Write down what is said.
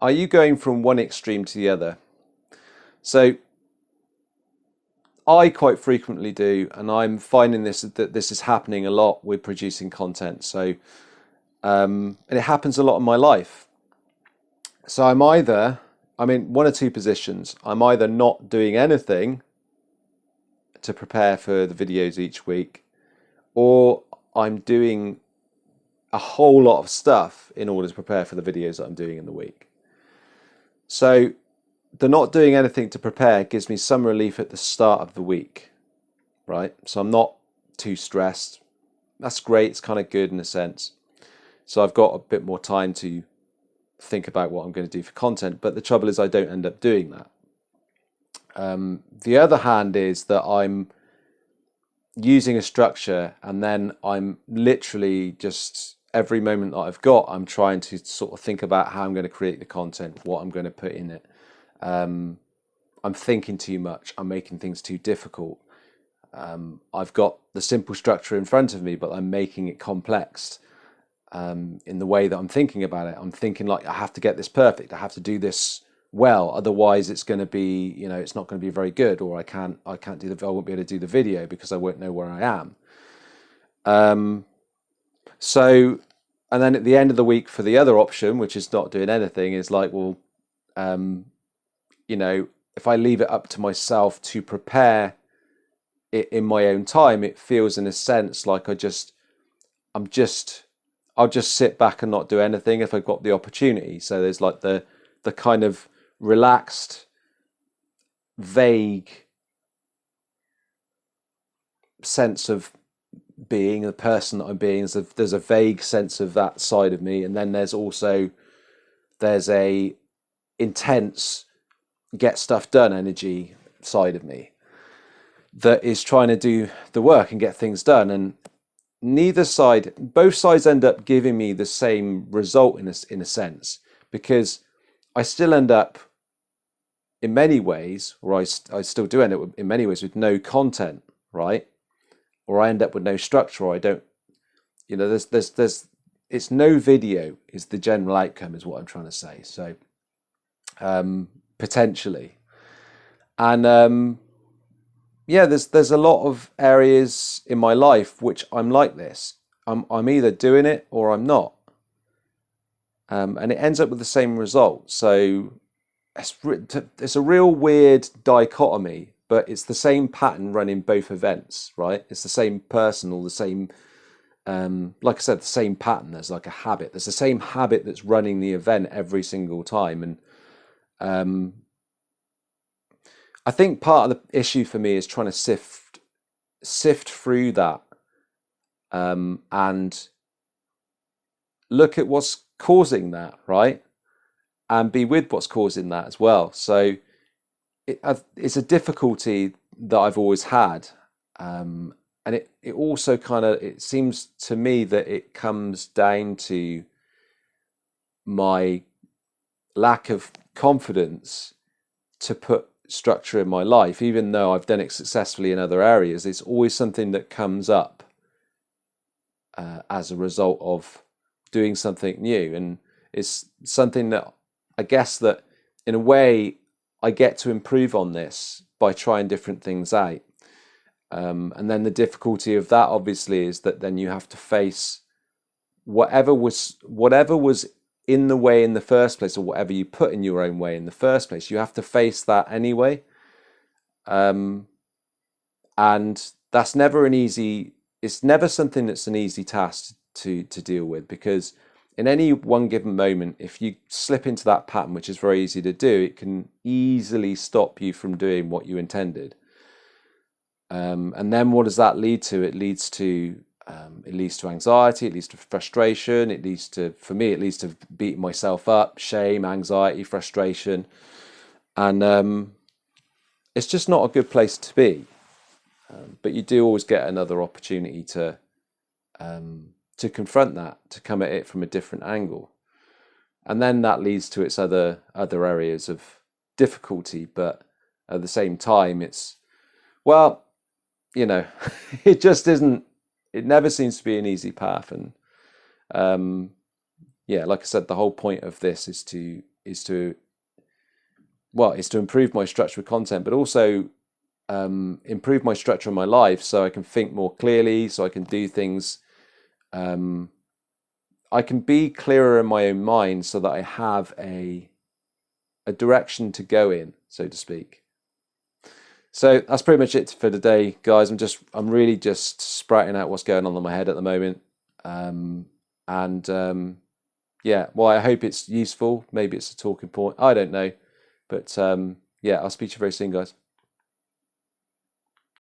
are you going from one extreme to the other? So I quite frequently do, and I'm finding that this is happening a lot with producing content. So and it happens a lot in my life. So I'm in one or two positions. I'm either not doing anything to prepare for the videos each week, or I'm doing a whole lot of stuff in order to prepare for the videos that I'm doing in the week. So the not doing anything to prepare gives me some relief at the start of the week, right? So I'm not too stressed. That's great. It's kind of good in a sense. So I've got a bit more time to think about what I'm going to do for content. But the trouble is I don't end up doing that. The other hand is that I'm using a structure, and then I'm literally just every moment that I've got, I'm trying to sort of think about how I'm going to create the content, what I'm going to put in it. I'm thinking too much. I'm making things too difficult. I've got the simple structure in front of me, but I'm making it complex in the way that I'm thinking about it. I'm thinking like, I have to get this perfect. I have to do this well, otherwise it's going to be, it's not going to be very good, or I won't be able to do the video because I won't know where I am. So, and then at the end of the week for the other option, which is not doing anything, is like, well, if I leave it up to myself to prepare it in my own time, it feels in a sense like I'll just sit back and not do anything if I've got the opportunity. So there's like the kind of relaxed, vague sense of being the person that I'm being. There's a vague sense of that side of me, and then there's a intense get stuff done energy side of me that is trying to do the work and get things done. And both sides end up giving me the same result in a sense, because I still end up in many ways, or I still do end up in many ways with no content, right? Or I end up with no structure, or I don't, it's no video is the general outcome, is what I'm trying to say. So potentially, and there's a lot of areas in my life which I'm like this. I'm either doing it or I'm not, and it ends up with the same result. So it's a real weird dichotomy, but it's the same pattern running both events, right? It's the same person, or the same, like I said, the same pattern. There's like a habit. There's the same habit that's running the event every single time. And I think part of the issue for me is trying to sift through that, and look at what's causing that, right? And be with what's causing that as well. So it's a difficulty that I've always had, and it also it seems to me that it comes down to my lack of confidence to put structure in my life. Even though I've done it successfully in other areas, it's always something that comes up as a result of doing something new, and it's something that I guess that in a way I get to improve on this by trying different things out. And then the difficulty of that obviously is that then you have to face whatever was in the way in the first place, or whatever you put in your own way in the first place. You have to face that anyway. And that's never it's never something that's an easy task to deal with, because in any one given moment, if you slip into that pattern, which is very easy to do, it can easily stop you from doing what you intended. And then what does that lead to? It leads to anxiety, it leads to frustration, for me, it leads to beating myself up, shame, anxiety, frustration. And it's just not a good place to be. But you do always get another opportunity to confront that, to come at it from a different angle. And then that leads to its other areas of difficulty. But at the same time, it just isn't, it never seems to be an easy path. And like I said, the whole point of this is to is to improve my structure of content, but also improve my structure of my life so I can think more clearly, so I can do things. I can be clearer in my own mind so that I have a direction to go in, so to speak. So that's pretty much it for today, guys. I'm really just sprouting out what's going on in my head at the moment. Yeah, well, I hope it's useful. Maybe it's a talking point. I don't know. But yeah, I'll speak to you very soon, guys.